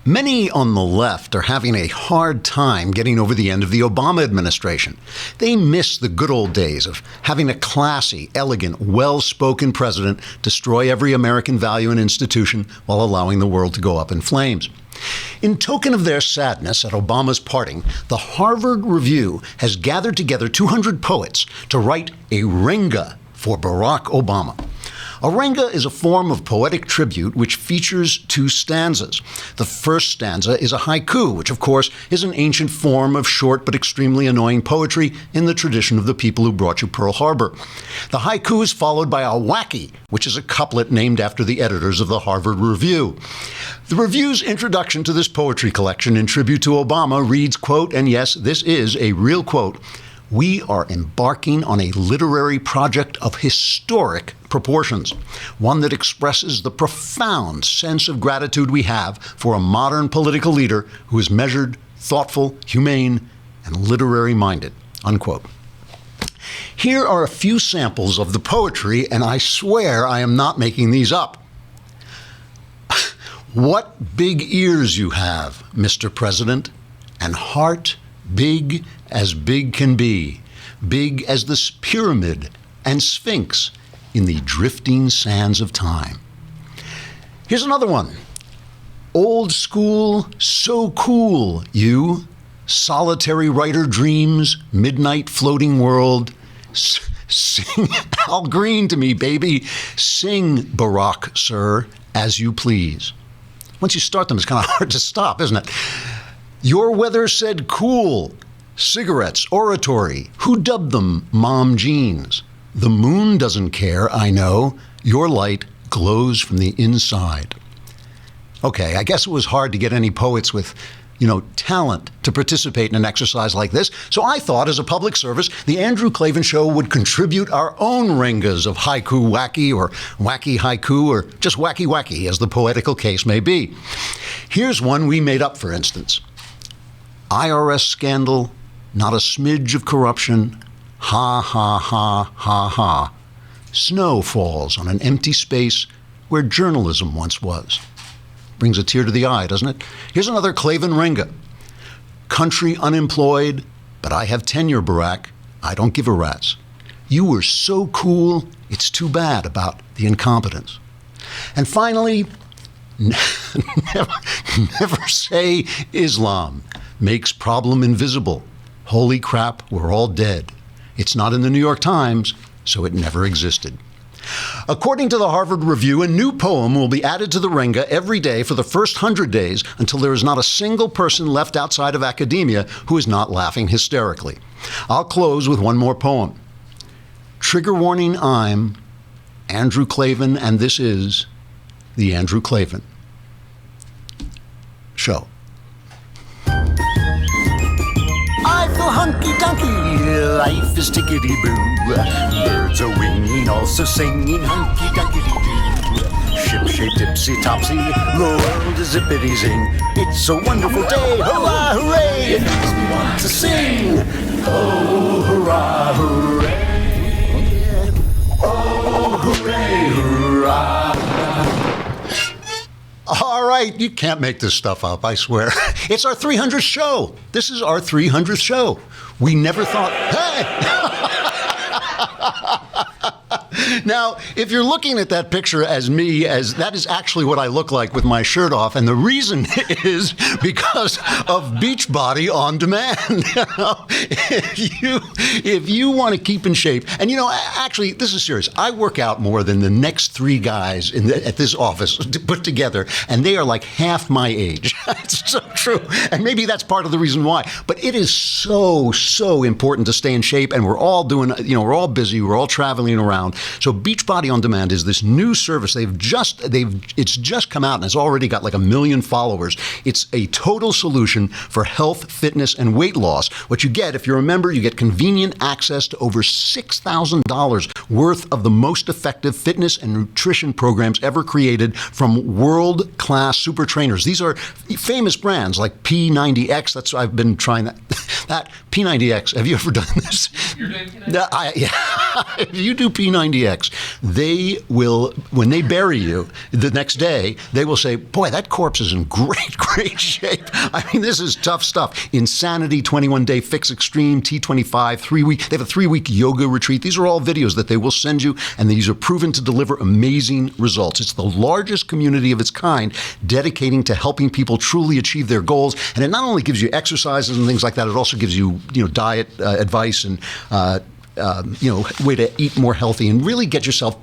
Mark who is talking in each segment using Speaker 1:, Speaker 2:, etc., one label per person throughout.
Speaker 1: Many on the left are having a hard time getting over the end of the Obama administration. They miss the good old days of having a classy, elegant, well-spoken president destroy every American value and institution while allowing the world to go up in flames. In token of their sadness at Obama's parting, the Harvard Review has gathered together 200 poets to write a renga for Barack Obama. A renga is a form of poetic tribute which features two stanzas. The first stanza is a haiku, which of course is an ancient form of short but extremely annoying poetry in the tradition of the people who brought you Pearl Harbor. The haiku is followed by a wacky, which is a couplet named after the editors of the Harvard Review. The Review's introduction to this poetry collection in tribute to Obama reads, quote, and yes, this is a real quote, "We are embarking on a literary project of historic proportions, one that expresses the profound sense of gratitude we have for a modern political leader who is measured, thoughtful, humane, and literary-minded," unquote. Here are a few samples of the poetry, and I swear I am not making these up. What big ears you have, Mr. President, and heart big as big can be, big as the pyramid and sphinx in the drifting sands of time. Here's another one. Old school, so cool, you, solitary writer dreams, midnight floating world. Sing Al Green to me, baby. Sing, Barack, sir, as you please. Once you start them, it's kind of hard to stop, isn't it? Your weather said cool. Cigarettes, oratory. Who dubbed them mom jeans? The moon doesn't care, I know. Your light glows from the inside. Okay, I guess it was hard to get any poets with, talent to participate in an exercise like this. So I thought, as a public service, the Andrew Klavan Show would contribute our own rengas of haiku wacky or wacky haiku or just wacky wacky, as the poetical case may be. Here's one we made up, for instance. IRS scandal, not a smidge of corruption. Ha, ha, ha, ha, ha. Snow falls on an empty space where journalism once was. Brings a tear to the eye, doesn't it? Here's another Klavan renga. Country unemployed, but I have tenure, Barack. I don't give a rat's. You were so cool, it's too bad about the incompetence. And finally, never say Islam makes problem invisible. Holy crap, we're all dead. It's not in the New York Times, so it never existed. According to the Harvard Review, a new poem will be added to the renga every day for the first 100 days until there is not a single person left outside of academia who is not laughing hysterically. I'll close with one more poem. Trigger warning, I'm Andrew Klavan, and this is The Andrew Klavan Show. I feel hunky-dunky, life is tickety-boo. Birds are winging, also singing hunky-dunky-doo. Ship-shape, tipsy-topsy, the world is zippity-zing. It's a wonderful day, hurrah, hooray! It makes me want to sing. Oh, hurrah, hooray! Oh, hooray, hurrah! All right, you can't make this stuff up, I swear. It's our 300th show. This is our 300th show. We never thought, hey! Now, if you're looking at that picture as me, as that is actually what I look like with my shirt off, and the reason is because of Beachbody on demand. If you want to keep in shape, and actually, this is serious. I work out more than the next three guys at this office put together, and they are like half my age. It's so true, and maybe that's part of the reason why. But it is so important to stay in shape, and we're all doing. We're all busy. We're all traveling around. So Beachbody on Demand is this new service. It's just come out and it's already got like 1 million followers. It's a total solution for health, fitness, and weight loss. What you get, if you're a member, you get convenient access to over $6,000 worth of the most effective fitness and nutrition programs ever created from world-class super trainers. These are famous brands like P90X. I've been trying that. That P90X. Have you ever done this?
Speaker 2: You're doing P90X?
Speaker 1: Yeah. If you do P90X, FedEx, they will, when they bury you the next day, they will say, boy, that corpse is in great shape. I mean, this is tough stuff. Insanity, 21-day fix extreme, T25, 3-week. They have a 3-week yoga retreat. These are all videos that they will send you, and these are proven to deliver amazing results. It's the largest community of its kind dedicating to helping people truly achieve their goals. And it not only gives you exercises and things like that, it also gives you, diet advice and way to eat more healthy and really get yourself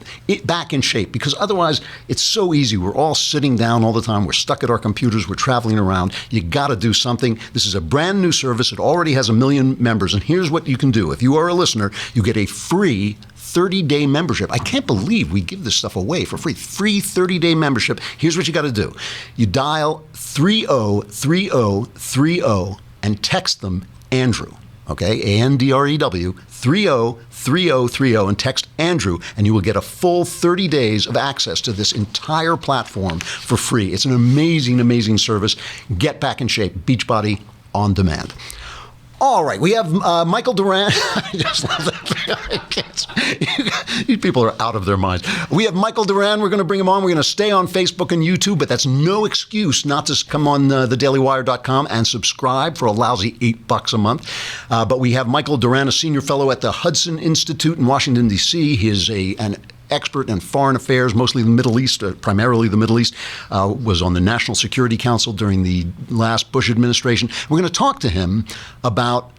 Speaker 1: back in shape, because otherwise it's so easy. We're all sitting down all the time. We're stuck at our computers. We're traveling around. You got to do something. This is a brand new service. It already has 1 million members. And here's what you can do. If you are a listener, you get a free 30-day membership. I can't believe we give this stuff away for free. Free 30-day membership. Here's what you got to do. You dial 303030 and text them Andrew. Okay, ANDREW, 303030, and text Andrew, and you will get a full 30 days of access to this entire platform for free. It's an amazing service. Get back in shape. Beachbody on demand. All right, we have Michael Duran. I just love that. These people are out of their minds. We have Michael Duran. We're going to bring him on. We're going to stay on Facebook and YouTube, but that's no excuse not to come on thedailywire.com and subscribe for a lousy $8 a month. But we have Michael Duran, a senior fellow at the Hudson Institute in Washington, D.C. He is an expert in foreign affairs, mostly the Middle East, primarily the Middle East, was on the National Security Council during the last Bush administration. We're going to talk to him about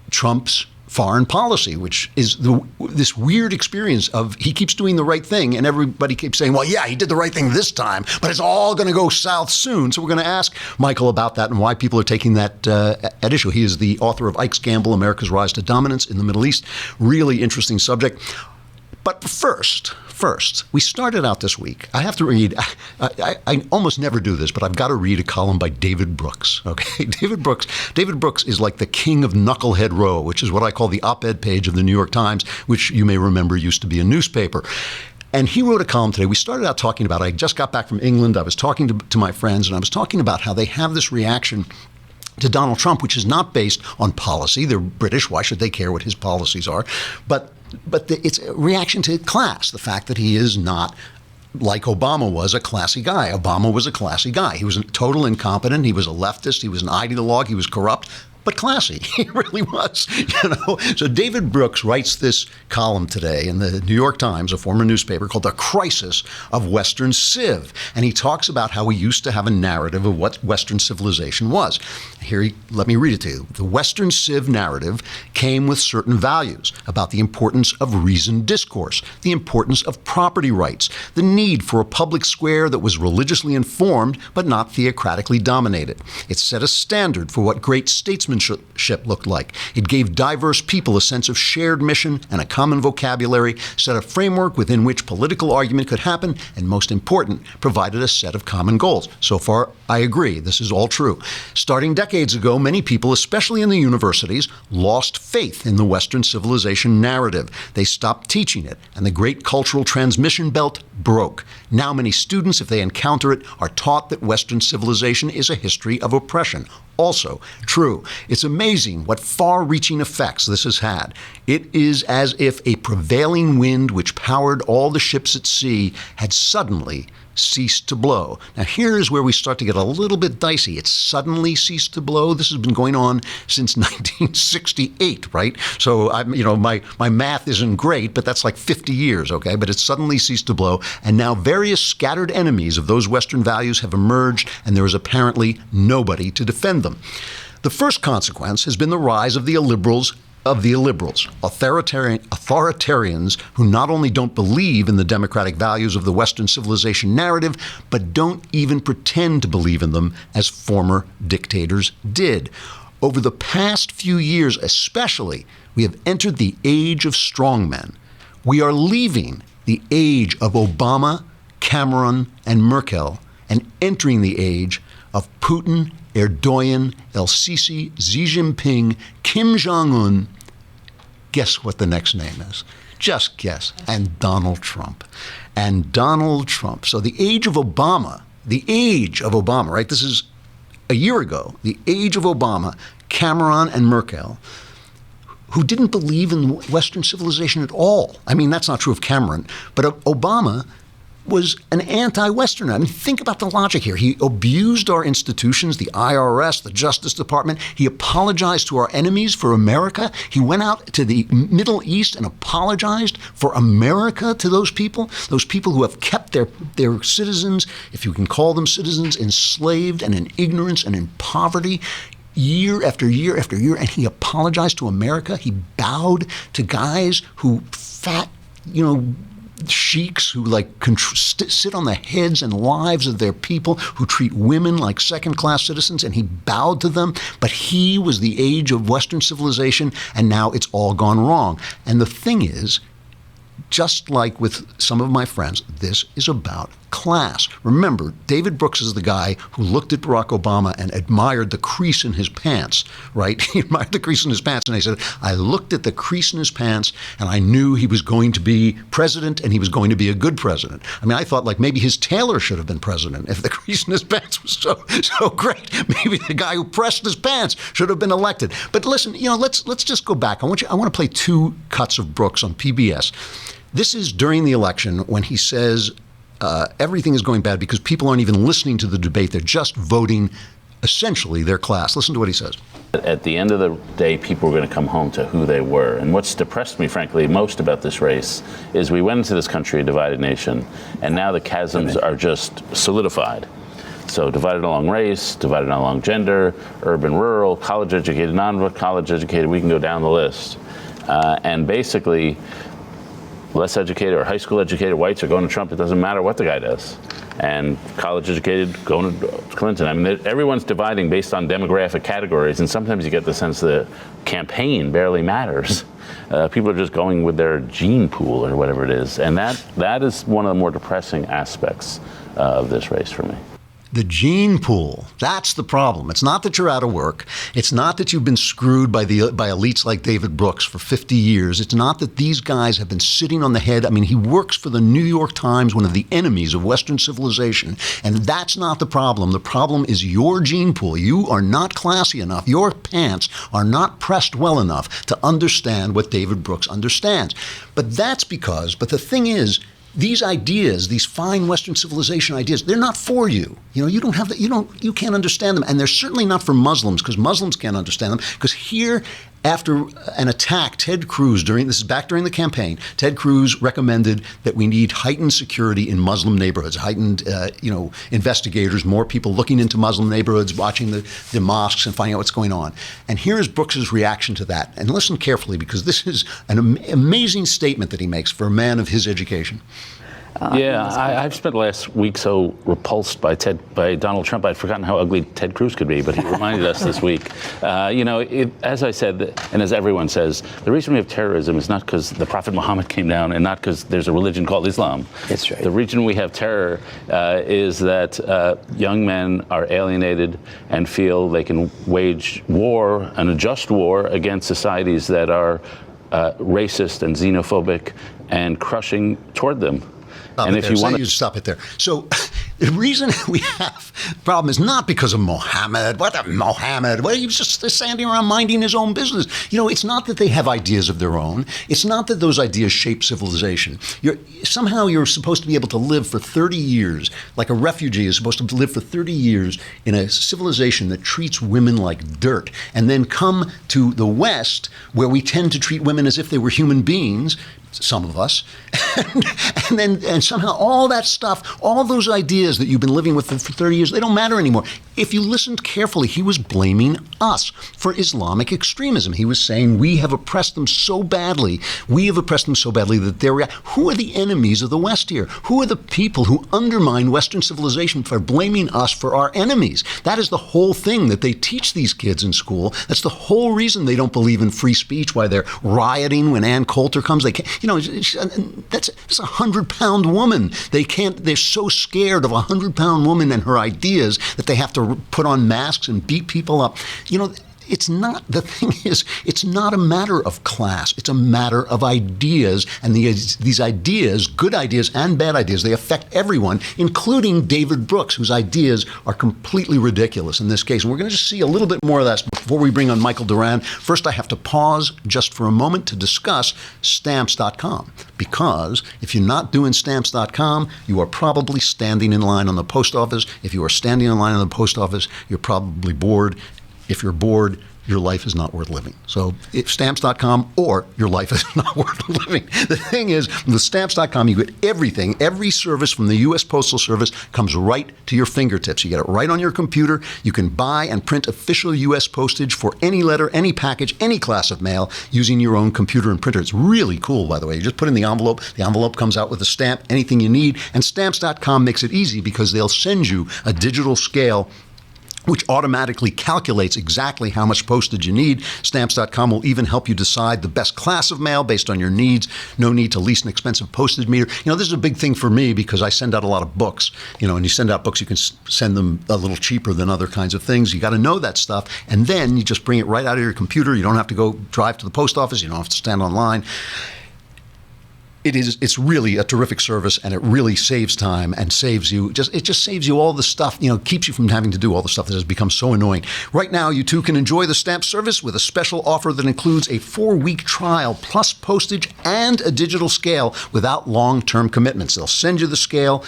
Speaker 1: Trump's foreign policy, which is this weird experience of he keeps doing the right thing and everybody keeps saying, well, yeah, he did the right thing this time, but it's all going to go south soon. So we're going to ask Michael about that and why people are taking that at issue. He is the author of Ike's Gamble, America's Rise to Dominance in the Middle East. Really interesting subject. But first, we started out this week. I have to read, I almost never do this, but I've got to read a column by David Brooks. Okay, David Brooks is like the king of Knucklehead Row, which is what I call the op-ed page of the New York Times, which you may remember used to be a newspaper. And he wrote a column today. We started out talking about, I just got back from England. I was talking to my friends, and I was talking about how they have this reaction to Donald Trump, which is not based on policy. They're British. Why should they care what his policies are? But it's a reaction to class, the fact that he is not, like Obama was, a classy guy. Obama was a classy guy. He was a total incompetent. He was a leftist. He was an ideologue. He was corrupt, but classy. He really was, So David Brooks writes this column today in the New York Times, a former newspaper, called The Crisis of Western Civ. And he talks about how we used to have a narrative of what Western civilization was. Let me read it to you. The Western Civ narrative came with certain values about the importance of reasoned discourse, the importance of property rights, the need for a public square that was religiously informed but not theocratically dominated. It set a standard for what great statesmen looked like. It gave diverse people a sense of shared mission and a common vocabulary, set a framework within which political argument could happen, and most important, provided a set of common goals. So far, I agree. This is all true. Starting decades ago, many people, especially in the universities, lost faith in the Western civilization narrative. They stopped teaching it, and the great cultural transmission belt broke. Now many students, if they encounter it, are taught that Western civilization is a history of oppression. Also true. It's amazing what far-reaching effects this has had. It is as if a prevailing wind which powered all the ships at sea had suddenly ceased to blow. Now here's where we start to get a little bit dicey. It suddenly ceased to blow. This has been going on since 1968, right? So my math isn't great, but that's like 50 years, okay? But it suddenly ceased to blow, and now various scattered enemies of those Western values have emerged, and there is apparently nobody to defend them. The first consequence has been the rise of the illiberals, authoritarians who not only don't believe in the democratic values of the Western civilization narrative, but don't even pretend to believe in them as former dictators did. Over the past few years especially, we have entered the age of strongmen. We are leaving the age of Obama, Cameron, and Merkel, and entering the age of Putin, Erdogan, El-Sisi, Xi Jinping, Kim Jong-un. Guess what the next name is? Just guess. And Donald Trump. So the age of Obama, right? This is a year ago. The age of Obama, Cameron, and Merkel, who didn't believe in Western civilization at all. I mean, that's not true of Cameron, but Obama was an anti-Westerner. I mean, think about the logic here. He abused our institutions, the IRS, the Justice Department. He apologized to our enemies for America. He went out to the Middle East and apologized for America to those people who have kept their citizens, if you can call them citizens, enslaved and in ignorance and in poverty year after year after year. And he apologized to America. He bowed to guys who sheiks who sit on the heads and lives of their people, who treat women like second-class citizens, and he bowed to them. But he was the age of Western civilization, and now it's all gone wrong. And the thing is, just like with some of my friends, this is about class. Remember, David Brooks is the guy who looked at Barack Obama and admired the crease in his pants, right? He admired the crease in his pants, and he said, I looked at the crease in his pants, and I knew he was going to be president, and he was going to be a good president. I mean, I thought maybe his tailor should have been president if the crease in his pants was so great. Maybe the guy who pressed his pants should have been elected. But listen, let's just go back. I want to play two cuts of Brooks on PBS. This is during the election when he says everything is going bad because people aren't even listening to the debate. They're just voting, essentially, their class. Listen to what he says.
Speaker 2: At the end of the day, people are going to come home to who they were. And what's depressed me, frankly, most about this race is we went into this country a divided nation, and now the chasms are just solidified. So divided along race, divided along gender, urban, rural, college educated, non-college educated, we can go down the list. And basically, less educated or high school educated whites are going to Trump. It doesn't matter what the guy does. And college educated going to Clinton. I mean, everyone's dividing based on demographic categories. And sometimes you get the sense the campaign barely matters. People are just going with their gene pool or whatever it is. And that is one of the more depressing aspects of this race for me.
Speaker 1: The gene pool, that's the problem. It's not that you're out of work. It's not that you've been screwed by elites like David Brooks for 50 years. It's not that these guys have been sitting on the head. I mean, he works for the New York Times, one of the enemies of Western civilization. And that's not the problem. The problem is your gene pool. You are not classy enough. Your pants are not pressed well enough to understand what David Brooks understands. But the thing is, these ideas, these fine Western civilization ideas, they're not for you. You don't have that. You can't understand them, and they're certainly not for Muslims because Muslims can't understand them. Because here, after an attack, Ted Cruz this is back during the campaign. Ted Cruz recommended that we need heightened security in Muslim neighborhoods, heightened, investigators, more people looking into Muslim neighborhoods, watching the mosques and finding out what's going on. And here is Brooks's reaction to that. And listen carefully because this is an amazing statement that he makes for a man of his education.
Speaker 2: I've spent the last week so repulsed by Donald Trump. I'd forgotten how ugly Ted Cruz could be, but he reminded us this week. As I said, and as everyone says, the reason we have terrorism is not because the Prophet Muhammad came down and not because there's a religion called Islam.
Speaker 3: That's right.
Speaker 2: The reason we have terror is that young men are alienated and feel they can wage war, and a just war, against societies that are racist and xenophobic and crushing toward them.
Speaker 1: Stop it there. So the reason we have a problem is not because of Mohammed. What Mohammed? Well, he was just standing around minding his own business. It's not that they have ideas of their own. It's not that those ideas shape civilization. Somehow you're supposed to be able to live for 30 years, like a refugee is supposed to live for 30 years in a civilization that treats women like dirt, and then come to the West where we tend to treat women as if they were human beings, some of us, and somehow all that stuff, all those ideas that you've been living with for 30 years, they don't matter anymore. If you listened carefully, he was blaming us for Islamic extremism. He was saying we have oppressed them so badly. That they're. Who are the enemies of the West here? Who are the people who undermine Western civilization for blaming us for our enemies? That is the whole thing that they teach these kids in school. That's the whole reason they don't believe in free speech, why they're rioting when Ann Coulter comes. They can't, that's a 100-pound woman. They're so scared of a 100-pound woman and her ideas that they have to put on masks and beat people up. it's not, the thing is, it's not a matter of class. It's a matter of ideas. And these ideas, good ideas and bad ideas, they affect everyone, including David Brooks, whose ideas are completely ridiculous in this case. And we're going to just see a little bit more of that before we bring on Michael Duran. First, I have to pause just for a moment to discuss Stamps.com. Because if you're not doing Stamps.com, you are probably standing in line on the post office. If you are standing in line on the post office, you're probably bored. If you're bored, your life is not worth living. So if Stamps.com, or your life is not worth living. The thing is, with Stamps.com, you get everything. Every service from the U.S. Postal Service comes right to your fingertips. You get it right on your computer. You can buy and print official U.S. postage for any letter, any package, any class of mail using your own computer and printer. It's really cool, by the way. You just put in the envelope comes out with a stamp, anything you need. And Stamps.com makes it easy because they'll send you a digital scale which automatically calculates exactly how much postage you need. Stamps.com will even help you decide the best class of mail based on your needs. No need to lease an expensive postage meter. This is a big thing for me because I send out a lot of books. And you send out books, you can send them a little cheaper than other kinds of things. You got to know that stuff. And then you just bring it right out of your computer. You don't have to go drive to the post office. You don't have to stand online. It's really a terrific service, and it really saves time and saves you. It just saves you all the stuff, keeps you from having to do all the stuff that has become so annoying. Right now, you too can enjoy the Stamp service with a special offer that includes a 4-week trial plus postage and a digital scale without long-term commitments. They'll send you the scale,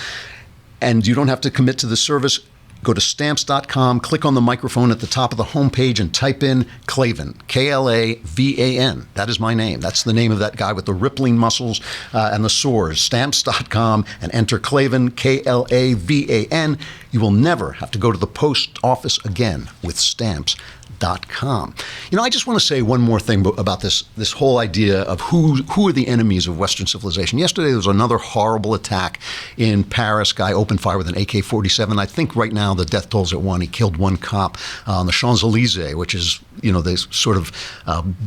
Speaker 1: and you don't have to commit to the service. Go to Stamps.com, click on the microphone at the top of the homepage, and type in Klavan, Klavan. That is my name. That's the name of that guy with the rippling muscles and the sores. Stamps.com, and enter Klavan, Klavan. You will never have to go to the post office again with Stamps.com. I just want to say one more thing about this whole idea of who are the enemies of Western civilization. Yesterday there was another horrible attack in Paris. Guy opened fire with an AK-47. I think right now the death toll's at 1. He killed one cop on the Champs-Élysées, which is the sort of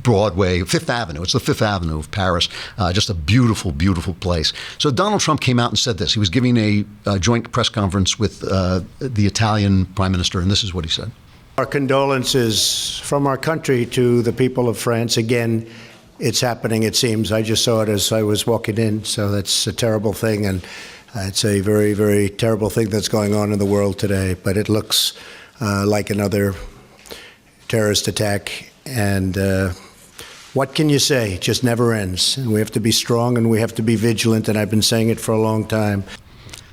Speaker 1: Broadway, Fifth Avenue. It's the Fifth Avenue of Paris. Just a beautiful, beautiful place. So Donald Trump came out and said this. He was giving a joint press conference with the Italian prime minister, and this is what he said.
Speaker 3: Our condolences from our country to the people of France. Again, it's happening, it seems. I just saw it as I was walking in, so that's a terrible thing, and it's a very, very terrible thing that's going on in the world today. But it looks like another terrorist attack, and what can you say? It just never ends, and we have to be strong, and we have to be vigilant, and I've been saying it for a long time.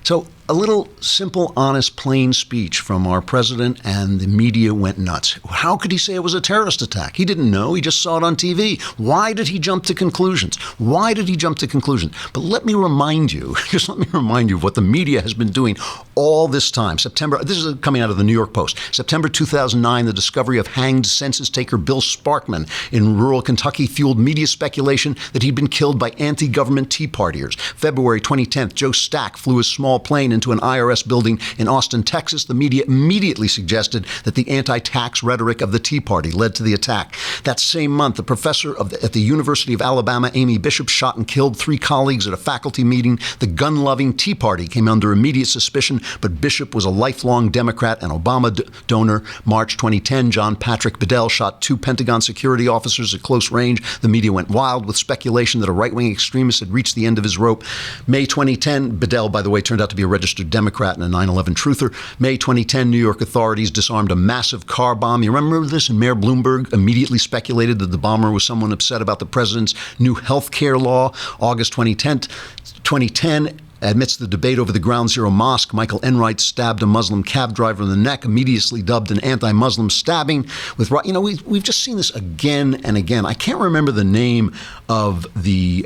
Speaker 1: So a little simple, honest, plain speech from our president, and the media went nuts. How could he say it was a terrorist attack? He didn't know. He just saw it on TV. Why did he jump to conclusions? But let me remind you of what the media has been doing all this time. This is coming out of the New York Post. September 2009, the discovery of hanged census taker Bill Sparkman in rural Kentucky fueled media speculation that he'd been killed by anti-government Tea Partiers. February 2010, Joe Stack flew a small plane into an IRS building in Austin, Texas. The media immediately suggested that the anti-tax rhetoric of the Tea Party led to the attack. That same month, the professor at the University of Alabama, Amy Bishop, shot and killed 3 colleagues at a faculty meeting. The gun-loving Tea Party came under immediate suspicion, but Bishop was a lifelong Democrat and Obama donor. March 2010, John Patrick Bedell shot 2 Pentagon security officers at close range. The media went wild with speculation that a right-wing extremist had reached the end of his rope. May 2010, Bedell, by the way, turned out to be a registered Democrat and a 9/11 truther. May 2010, New York authorities disarmed a massive car bomb. You remember this? And Mayor Bloomberg immediately speculated that the bomber was someone upset about the president's new health care law. August 2010, amidst the debate over the Ground Zero Mosque, Michael Enright stabbed a Muslim cab driver in the neck, immediately dubbed an anti-Muslim stabbing. We've just seen this again and again. I can't remember the name of the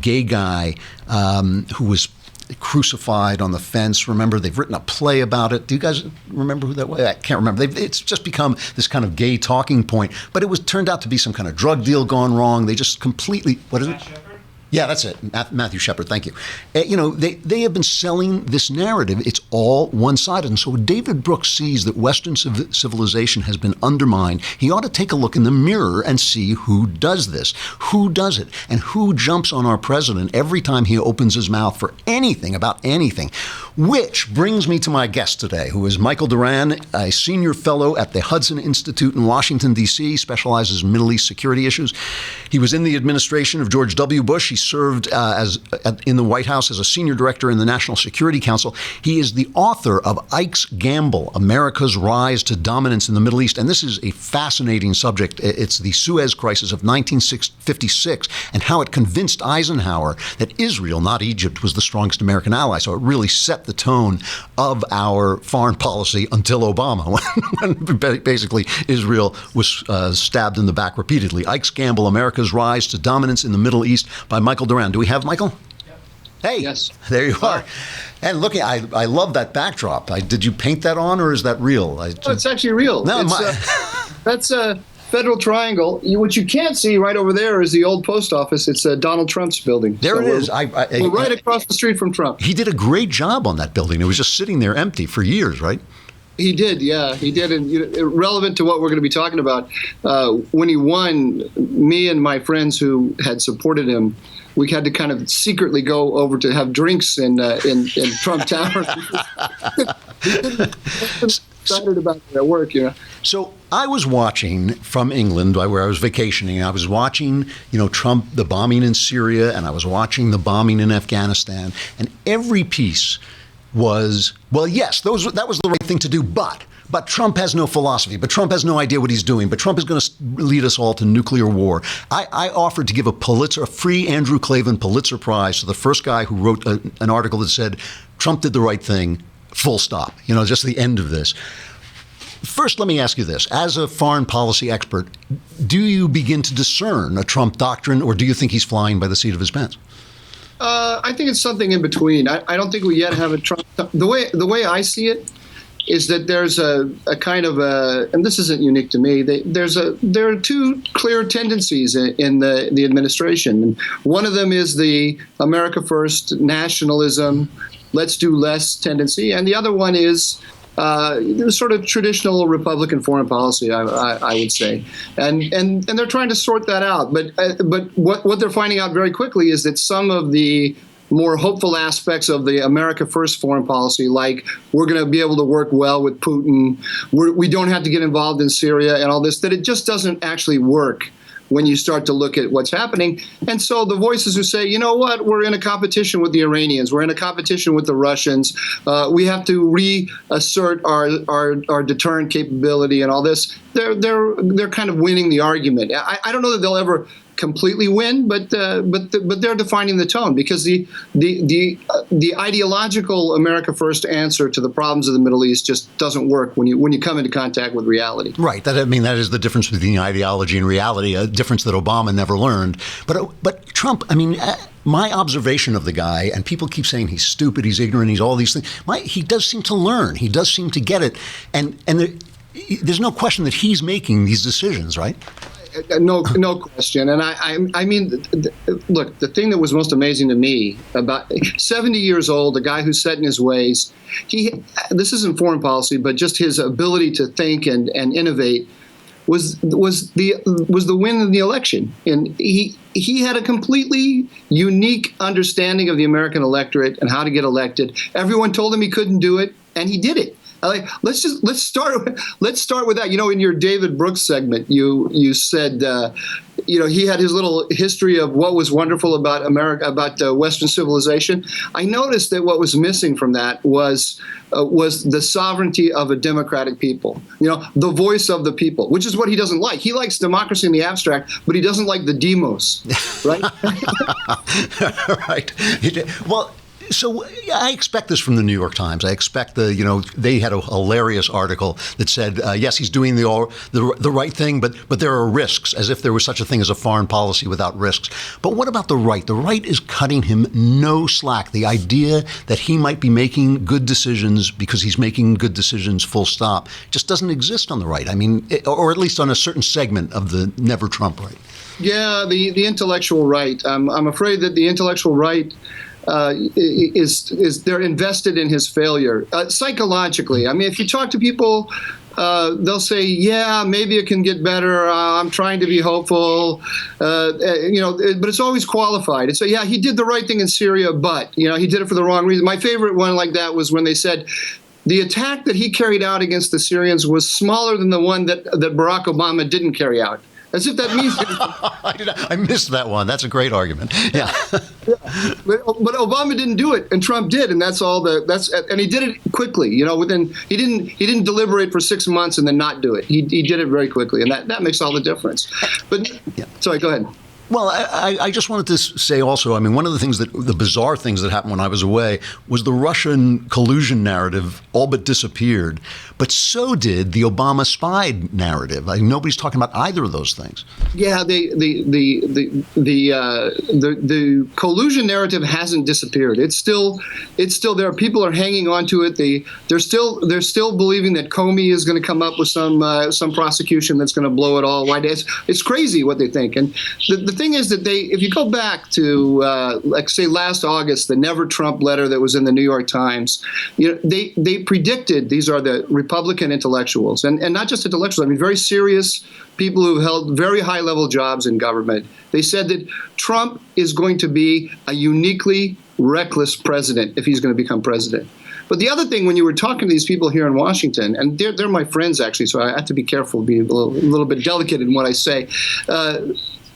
Speaker 1: gay guy who was crucified on the fence. Remember, they've written a play about it. Do you guys remember who that was? I can't remember. It's just become this kind of gay talking point. But it was turned out to be some kind of drug deal gone wrong. They just completely. What is it? Yeah, that's it. Matthew Shepard, thank you. They have been selling this narrative. It's all one-sided. And so when David Brooks sees that Western civilization has been undermined, he ought to take a look in the mirror and see who does this, who does it, and who jumps on our president every time he opens his mouth for anything about anything. Which brings me to my guest today, who is Michael Duran, a senior fellow at the Hudson Institute in Washington, D.C., specializes in Middle East security issues. He was in the administration of George W. Bush. He served in the White House as a senior director in the National Security Council. He is the author of Ike's Gamble, America's Rise to Dominance in the Middle East. And this is a fascinating subject. It's the Suez Crisis of 1956 and how it convinced Eisenhower that Israel, not Egypt, was the strongest American ally. So it really set the tone of our foreign policy until Obama, when basically Israel was stabbed in the back repeatedly. Ike's Gamble, America's Rise to Dominance in the Middle East by Michael Duran. Do we have Michael? Yep. Hey, yes. There you are. And look, I love that backdrop. Did you paint that on, or is that real?
Speaker 4: It's actually real.
Speaker 1: No,
Speaker 4: that's a Federal Triangle. What you can't see right over there is the old post office. It's Donald Trump's building.
Speaker 1: There it is.
Speaker 4: We're right across the street from Trump.
Speaker 1: He did a great job on that building. It was just sitting there empty for years, right?
Speaker 4: He did, yeah, he did. And relevant to what we're going to be talking about, when he won, me and my friends who had supported him, we had to kind of secretly go over to have drinks in Trump Tower. Excited about their work,
Speaker 1: So I was watching from England, where I was vacationing. I was watching, Trump, the bombing in Syria, and I was watching the bombing in Afghanistan, and every piece was, well, yes, that was the right thing to do, but Trump has no philosophy, but Trump has no idea what he's doing, but Trump is going to lead us all to nuclear war. I offered to give a free Andrew Klavan Pulitzer Prize to the first guy who wrote an article that said, Trump did the right thing, full stop, just the end of this. First, let me ask you this. As a foreign policy expert, do you begin to discern a Trump doctrine, or do you think he's flying by the seat of his pants?
Speaker 4: I think it's something in between. I don't think we yet have a Trump. The way I see it is that there's a kind of and this isn't unique to me. There are two clear tendencies in the administration. And one of them is the America First nationalism, let's do less tendency, and the other one is sort of traditional Republican foreign policy, I would say, and they're trying to sort that out. But what they're finding out very quickly is that some of the more hopeful aspects of the America First foreign policy, like we're going to be able to work well with Putin, we don't have to get involved in Syria and all this, that it just doesn't actually work when you start to look at what's happening. And so the voices who say, you know what, we're in a competition with the Iranians, we're in a competition with the Russians, we have to reassert our deterrent capability and all this, they're kind of winning the argument. I don't know that they'll ever completely win, but they're defining the tone, because the ideological America First answer to the problems of the Middle East just doesn't work when you come into contact with reality.
Speaker 1: Right. That is the difference between ideology and reality, a difference that Obama never learned. But Trump, my observation of the guy, and people keep saying he's stupid, he's ignorant, he's all these things. He does seem to learn. He does seem to get it, and there's no question that he's making these decisions, right?
Speaker 4: No question. And I mean, look, the thing that was most amazing to me about 70 years old, a guy who's set in his ways, this isn't foreign policy, but just his ability to think and innovate was the win in the election. And he had a completely unique understanding of the American electorate and how to get elected. Everyone told him he couldn't do it, and he did it. Let's start with that. In your David Brooks segment, you said he had his little history of what was wonderful about America, about Western civilization. I noticed that what was missing from that was the sovereignty of a democratic people. The voice of the people, which is what he doesn't like. He likes democracy in the abstract, but he doesn't like the demos, right?
Speaker 1: Right. Well, So I expect this from the New York Times. I expect they had a hilarious article that said, yes, he's doing the right thing, but there are risks, as if there was such a thing as a foreign policy without risks. But what about the right? The right is cutting him no slack. The idea that he might be making good decisions because he's making good decisions full stop just doesn't exist on the right. I mean, or at least on a certain segment of the never Trump right.
Speaker 4: Yeah, the intellectual right. I'm afraid that the intellectual right is they're invested in his failure psychologically. I mean, if you talk to people, they'll say, "Yeah, maybe it can get better. I'm trying to be hopeful," but it's always qualified. It's yeah, he did the right thing in Syria, but he did it for the wrong reason. My favorite one like that was when they said, the attack that he carried out against the Syrians was smaller than the one that Barack Obama didn't carry out. As if that means
Speaker 1: I missed that one. That's a great argument. Yeah.
Speaker 4: But Obama didn't do it, and Trump did, and and he did it quickly. Within he didn't deliberate for 6 months and then not do it. He did it very quickly, and that makes all the difference. But sorry, go ahead.
Speaker 1: Well, I just wanted to say also, I mean, one of the bizarre things that happened when I was away was the Russian collusion narrative all but disappeared. But so did the Obama spy narrative. Nobody's talking about either of those things. Yeah,
Speaker 4: the collusion narrative hasn't disappeared. It's still there. People are hanging on to it. They're still believing that Comey is going to come up with some prosecution that's going to blow it all wide. It's crazy what they think. And the thing is that if you go back to like say last August, the Never Trump letter that was in the New York Times, they predicted, these are the Republican intellectuals, and not just intellectuals, I mean very serious people who held very high level jobs in government. They said that Trump is going to be a uniquely reckless president if he's going to become president. But the other thing, when you were talking to these people here in Washington, and they're my friends actually, so I have to be careful, be a little bit delicate in what I say.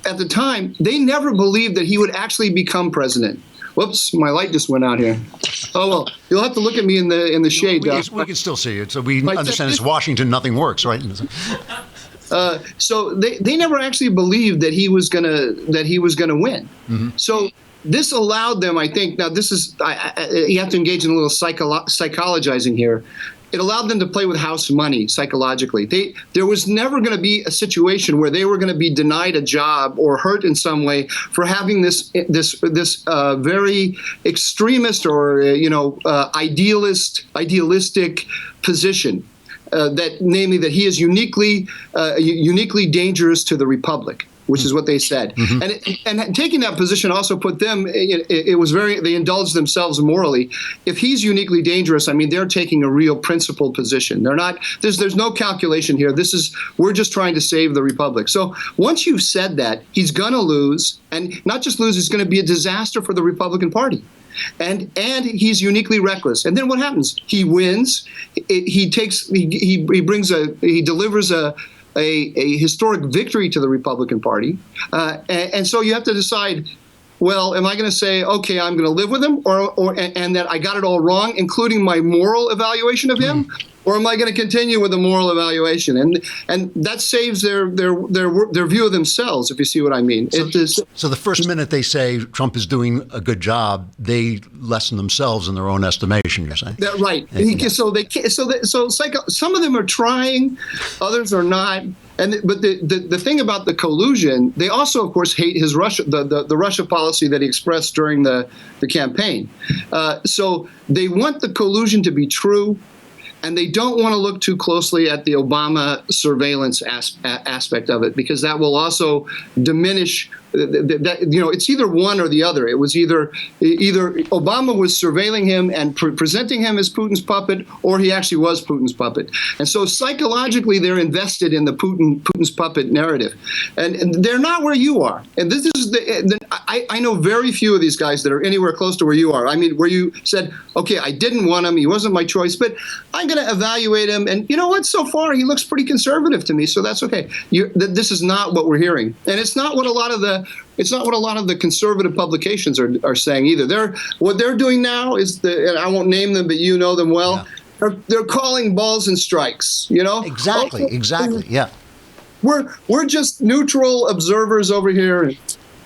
Speaker 4: At the time, they never believed that he would actually become president. Whoops, my light just went out here. Oh, well, you'll have to look at me in the shade.
Speaker 1: We can still see it, so we understand it's Washington, nothing works, right?
Speaker 4: So they never actually believed that he was gonna win. Mm-hmm. So this allowed them, I think, now this is, you have to engage in a little psychologizing here. It allowed them to play with house money psychologically. There was never going to be a situation where they were going to be denied a job or hurt in some way for having this very extremist or idealistic position. Namely that he is uniquely dangerous to the republic, which is what they said. Mm-hmm. And taking that position also put them, it was they indulged themselves morally. If he's uniquely dangerous, I mean, they're taking a real principled position. They're not, there's no calculation here. We're just trying to save the republic. So once you've said that, he's going to lose, and not just lose, it's going to be a disaster for the Republican Party. And he's uniquely reckless. And then what happens? He wins. He delivers a historic victory to the Republican Party. And so you have to decide, well, am I going to say, okay, I'm going to live with him, and that I got it all wrong, including my moral evaluation of him? Or am I going to continue with the moral evaluation? And that saves their view of themselves, if you see what I mean.
Speaker 1: So the first minute they say Trump is doing a good job, they lessen themselves in their own estimation, you're saying?
Speaker 4: Right. So some of them are trying, others are not. But the thing about the collusion, they also, of course, hate his the Russia policy that he expressed during the campaign. So they want the collusion to be true. And they don't want to look too closely at the Obama surveillance aspect of it, because that will also diminish. It's either one or the other. It was either Obama was surveilling him and presenting him as Putin's puppet, or he actually was Putin's puppet. And so psychologically, they're invested in the Putin's puppet narrative, and they're not where you are. And this is I know very few of these guys that are anywhere close to where you are. I mean, where you said, okay, I didn't want him, he wasn't my choice, but I'm going to evaluate him, and you know what? So far, he looks pretty conservative to me, so that's okay. This is not what we're hearing, and it's not what a lot of the conservative publications are saying either. What they're doing now is and I won't name them, but you know them well. Yeah. They're calling balls and strikes.
Speaker 1: Exactly. Yeah.
Speaker 4: We're just neutral observers over here.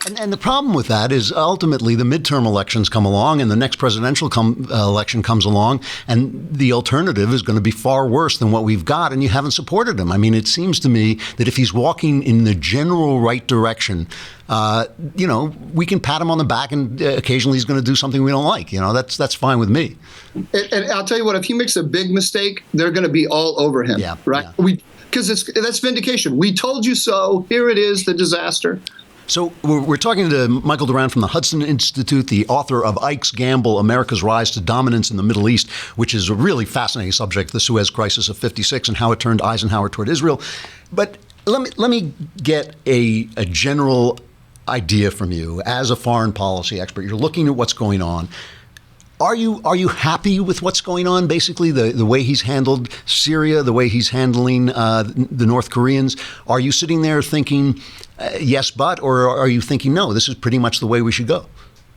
Speaker 1: And the problem with that is ultimately the midterm elections come along and the next presidential election comes along, and the alternative is going to be far worse than what we've got, and you haven't supported him. I mean, it seems to me that if he's walking in the general right direction, we can pat him on the back, and occasionally he's going to do something we don't like. That's fine with me.
Speaker 4: And I'll tell you what, if he makes a big mistake, they're going to be all over him, right?
Speaker 1: Yeah.
Speaker 4: Because that's vindication. We told you so. Here it is, the disaster.
Speaker 1: So we're talking to Michael Duran from the Hudson Institute, the author of Ike's Gamble, America's Rise to Dominance in the Middle East, which is a really fascinating subject, the Suez Crisis of '56 and how it turned Eisenhower toward Israel. But let me get a general idea from you as a foreign policy expert. You're looking at what's going on. Are you happy with what's going on? Basically, the way he's handled Syria, the way he's handling the North Koreans. Are you sitting there thinking, yes, but, or are you thinking, no, this is pretty much the way we should go?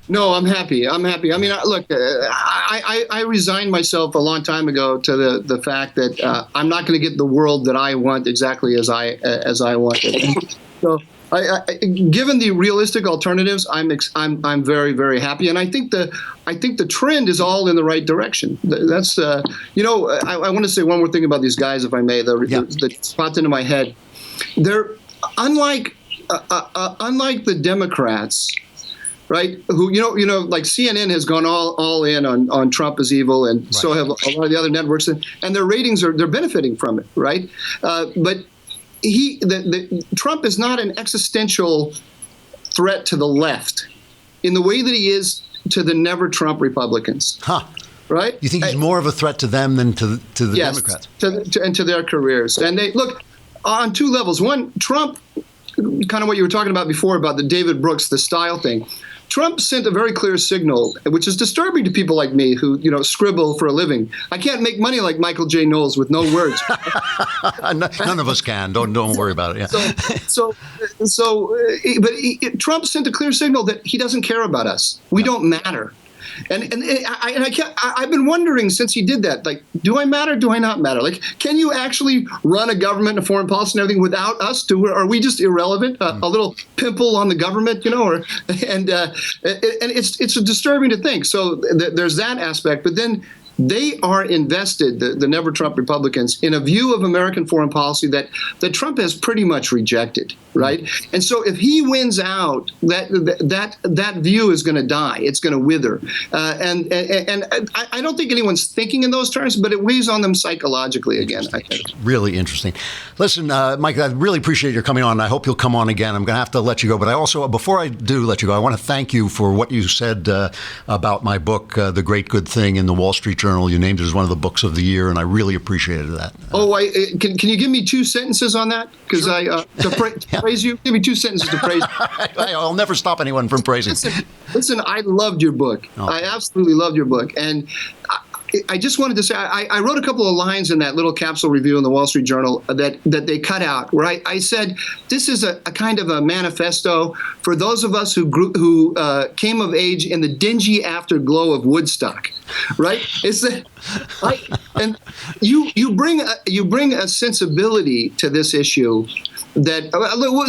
Speaker 4: No, I'm happy. I mean, look, I resigned myself a long time ago to the fact that I'm not going to get the world that I want exactly as I want it. So, given the realistic alternatives, I'm very, very happy, and I think the trend is all in the right direction. That's I want to say one more thing about these guys, if I may. The popped into my head. They're unlike the Democrats, right? Who like CNN has gone all in on Trump as evil, and right. So have a lot of the other networks, and their ratings they're benefiting from it, right? But Trump is not an existential threat to the left in the way that he is to the never Trump Republicans. Huh. Right?
Speaker 1: You think he's more of a threat to them than to the Democrats?
Speaker 4: And to their careers. And they look on two levels. One, Trump, kind of what you were talking about before about the David Brooks, the style thing. Trump sent a very clear signal, which is disturbing to people like me who, scribble for a living. I can't make money like Michael J. Knowles with no words.
Speaker 1: None of us can. Don't worry about it.
Speaker 4: Yeah. Trump sent a clear signal that he doesn't care about us. We don't matter. And I've been wondering since he did that, like, do I matter? Do I not matter? Like, can you actually run a government and foreign policy and everything without us? Are we just irrelevant? A little pimple on the government, and it's disturbing to think. So there's that aspect. But then they are invested, the never Trump Republicans, in a view of American foreign policy that Trump has pretty much rejected, right? And so if he wins out, that view is going to die. It's going to wither. And I don't think anyone's thinking in those terms, but it weighs on them psychologically again, I think.
Speaker 1: Really interesting. Listen, Mike, I really appreciate your coming on. I hope you'll come on again. I'm going to have to let you go. But I also, before I do let you go, I want to thank you for what you said about my book, The Great Good Thing, in the Wall Street Journal. You named it as one of the books of the year, and I really appreciated that.
Speaker 4: Can you give me 2 sentences on that? Because
Speaker 1: sure.
Speaker 4: To praise you, give me 2 sentences to praise you.
Speaker 1: I'll never stop anyone from praising.
Speaker 4: Listen, I loved your book. Oh. I absolutely loved your book, and I just wanted to say I wrote a couple of lines in that little capsule review in the Wall Street Journal that they cut out, where I said this is a kind of a manifesto for those of us who came of age in the dingy afterglow of Woodstock, right? It's that, and you bring a sensibility to this issue that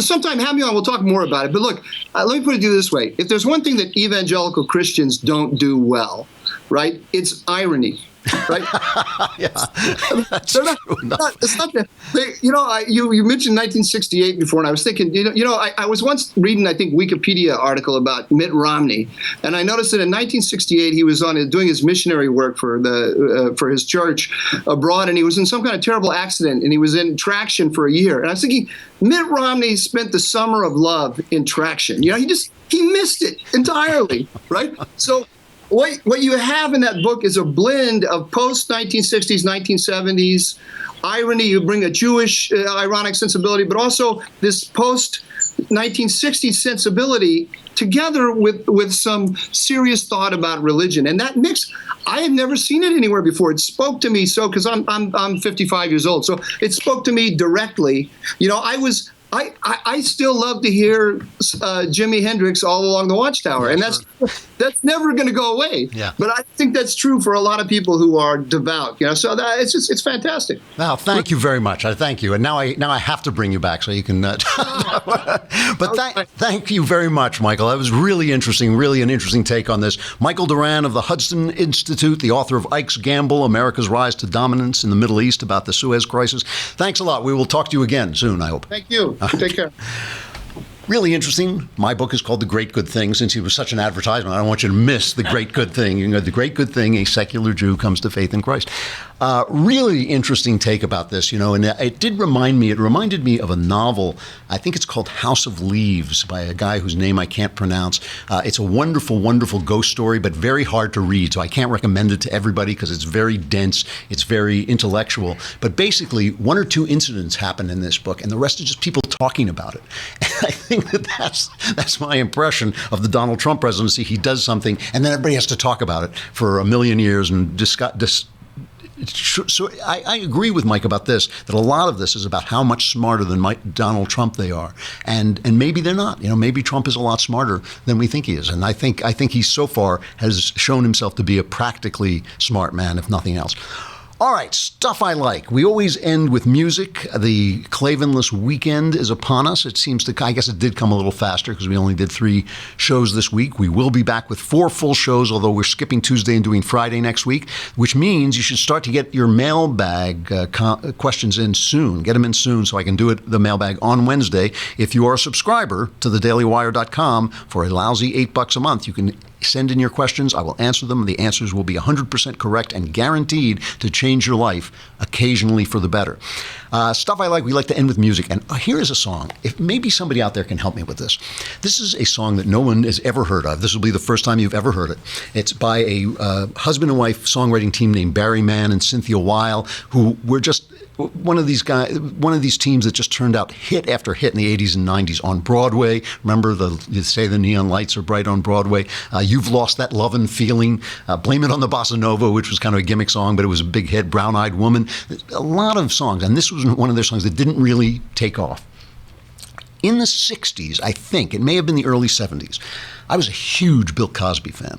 Speaker 4: sometime have me on. We'll talk more about it. But look, let me put it this way: if there's one thing that evangelical Christians don't do well, right? It's irony, right?
Speaker 1: Yeah, that's true.
Speaker 4: It's not that. You mentioned 1968 before, and I was thinking, I was once reading, I think, Wikipedia article about Mitt Romney, and I noticed that in 1968 he was doing his missionary work for his church abroad, and he was in some kind of terrible accident, and he was in traction for a year. And I was thinking, Mitt Romney spent the summer of love in traction. He missed it entirely, right? So. What you have in that book is a blend of post-1960s, 1970s irony. You bring a Jewish ironic sensibility, but also this post-1960s sensibility together with some serious thought about religion. And that mix, I had never seen it anywhere before. It spoke to me because I'm 55 years old, so it spoke to me directly. I still love to hear Jimi Hendrix all along the Watchtower, and that's never going to go away.
Speaker 1: Yeah.
Speaker 4: But I think that's true for a lot of people who are devout. So it's fantastic.
Speaker 1: Well, thank you very much. I thank you, and now I have to bring you back so you can. But thank you very much, Michael. That was really interesting. Really an interesting take on this. Michael Duran of the Hudson Institute, the author of Ike's Gamble: America's Rise to Dominance in the Middle East, about the Suez Crisis. Thanks a lot. We will talk to you again soon, I hope.
Speaker 4: Thank you. Take care.
Speaker 1: Really interesting. My book is called The Great Good Thing. Since it was such an advertisement, I don't want you to miss The Great Good Thing. You know, The Great Good Thing, a secular Jew comes to faith in Christ. Really interesting take about this, and it reminded me of a novel. I think it's called House of Leaves by a guy whose name I can't pronounce. It's a wonderful, wonderful ghost story, but very hard to read. So I can't recommend it to everybody because it's very dense. It's very intellectual. But basically, one or two incidents happen in this book, and the rest is just people talking about it. And I think that's my impression of the Donald Trump presidency. He does something, and then everybody has to talk about it for a million years and discuss. So I agree with Mike about this, that a lot of this is about how much smarter than Donald Trump they are. And maybe they're not. Maybe Trump is a lot smarter than we think he is. And I think he so far has shown himself to be a practically smart man, if nothing else. All right, stuff I like. We always end with music. The Clavinless weekend is upon us. It seems to, I guess it did come a little faster because we only did 3 shows this week. We will be back with 4 full shows, although we're skipping Tuesday and doing Friday next week, which means you should start to get your mailbag questions in soon. Get them in soon so I can do the mailbag on Wednesday. If you are a subscriber to thedailywire.com for a lousy $8 a month, you can send in your questions. I will answer them. The answers will be 100% correct and guaranteed to change your life, occasionally for the better. Stuff I like, we like to end with music. And here is a song. If maybe somebody out there can help me with this. This is a song that no one has ever heard of. This will be the first time you've ever heard it. It's by a husband and wife songwriting team named Barry Mann and Cynthia Weil, who were just one of these teams that just turned out hit after hit in the 80s and 90s on Broadway. Remember, you say the neon lights are bright on Broadway. You've Lost That Lovin' Feeling. Blame It on the Bossa Nova, which was kind of a gimmick song, but it was a big hit. Brown Eyed Woman. A lot of songs. And this was one of their songs that didn't really take off. In the 60s, I think, it may have been the early 70s, I was a huge Bill Cosby fan.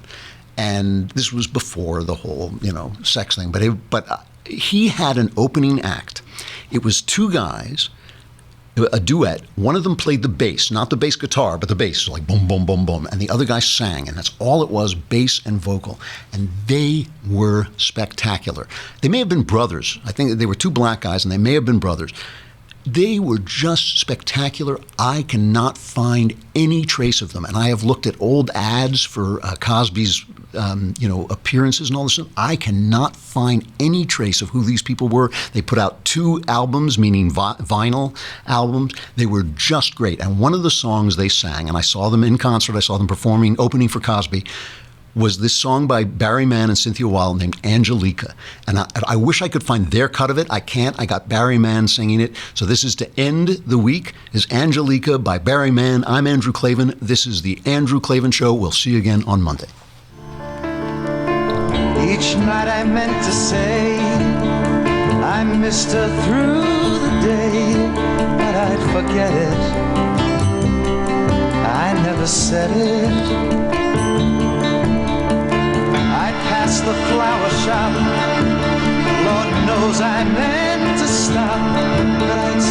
Speaker 1: And this was before the whole, sex thing. But he had an opening act. It was 2 guys, a duet. One of them played the bass, not the bass guitar, but the bass, like boom, boom, boom, boom. And the other guy sang, and that's all it was, bass and vocal. And they were spectacular. They may have been brothers. I think they were 2 black guys, and they may have been brothers. They were just spectacular. I cannot find any trace of them. And I have looked at old ads for Cosby's, appearances and all this stuff. I cannot find any trace of who these people were. They put out 2 albums, meaning vinyl albums. They were just great. And one of the songs they sang, and I saw them in concert, I saw them performing, opening for Cosby, was this song by Barry Mann and Cynthia Weil named Angelica. And I wish I could find their cut of it. I can't. I got Barry Mann singing it. So this is to end the week, is Angelica by Barry Mann. I'm Andrew Clavin. This is the Andrew Clavin Show. We'll see you again on Monday.
Speaker 5: Each night I meant to say I missed her through the day, but I'd forget it. I never said it. Past the flower shop, Lord knows I meant to stop, but I'd